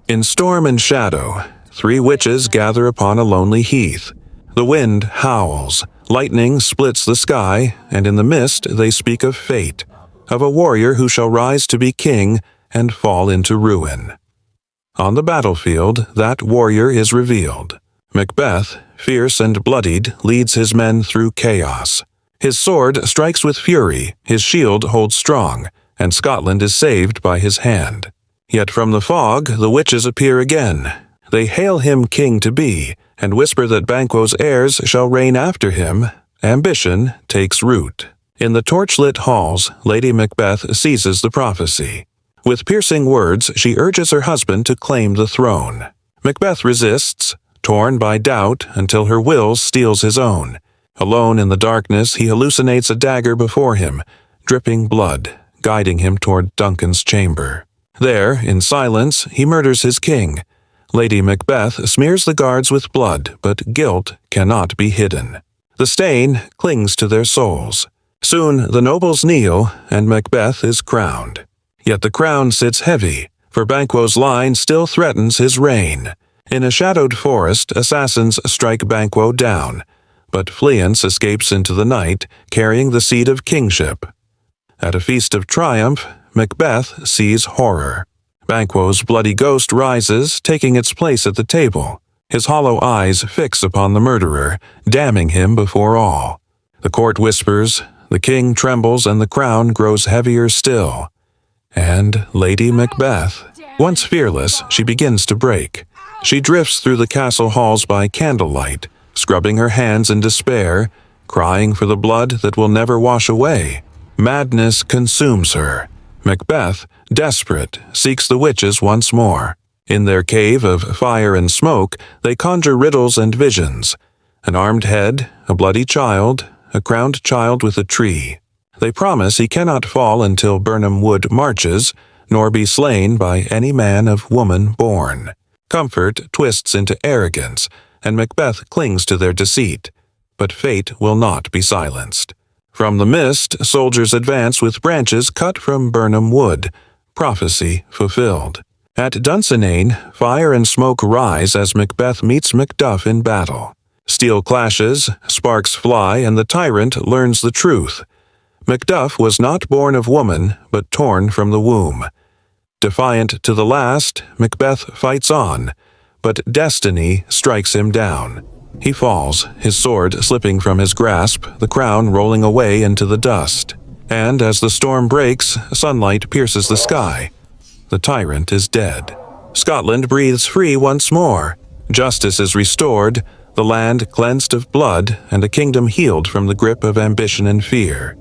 In storm and shadow, 3 witches gather upon a lonely heath. The wind howls, lightning splits the sky, and in the mist they speak of fate, of a warrior who shall rise to be king and fall into ruin. On the battlefield, that warrior is revealed. Macbeth, fierce and bloodied, leads his men through chaos. His sword strikes with fury, his shield holds strong, and Scotland is saved by his hand. Yet from the fog the witches appear again. They hail him king to be, and whisper that Banquo's heirs shall reign after him. Ambition takes root. In the torchlit halls, Lady Macbeth seizes the prophecy. With piercing words, she urges her husband to claim the throne. Macbeth resists, torn by doubt until her will steals his own. Alone in the darkness, he hallucinates a dagger before him, dripping blood, guiding him toward Duncan's chamber. There, in silence, he murders his king. Lady Macbeth smears the guards with blood, but guilt cannot be hidden. The stain clings to their souls. Soon the nobles kneel, and Macbeth is crowned. Yet the crown sits heavy, for Banquo's line still threatens his reign. In a shadowed forest, assassins strike Banquo down, but Fleance escapes into the night, carrying the seed of kingship. At a feast of triumph, Macbeth sees horror. Banquo's bloody ghost rises, taking its place at the table. His hollow eyes fix upon the murderer, damning him before all. The court whispers, the king trembles, and the crown grows heavier still. And Lady Macbeth, once fearless, she begins to break. She drifts through the castle halls by candlelight, scrubbing her hands in despair, crying for the blood that will never wash away. Madness consumes her. Macbeth, desperate, seeks the witches once more. In their cave of fire and smoke, they conjure riddles and visions. An armed head, a bloody child, a crowned child with a tree. They promise he cannot fall until Birnam Wood marches, nor be slain by any man of woman born. Comfort twists into arrogance, and Macbeth clings to their deceit. But fate will not be silenced. From the mist, soldiers advance with branches cut from Birnam Wood, prophecy fulfilled. At Dunsinane, fire and smoke rise as Macbeth meets Macduff in battle. Steel clashes, sparks fly, and the tyrant learns the truth. Macduff was not born of woman, but torn from the womb. Defiant to the last, Macbeth fights on, but destiny strikes him down. He falls, his sword slipping from his grasp, the crown rolling away into the dust. And as the storm breaks, sunlight pierces the sky. The tyrant is dead. Scotland breathes free once more. Justice is restored, the land cleansed of blood, and a kingdom healed from the grip of ambition and fear.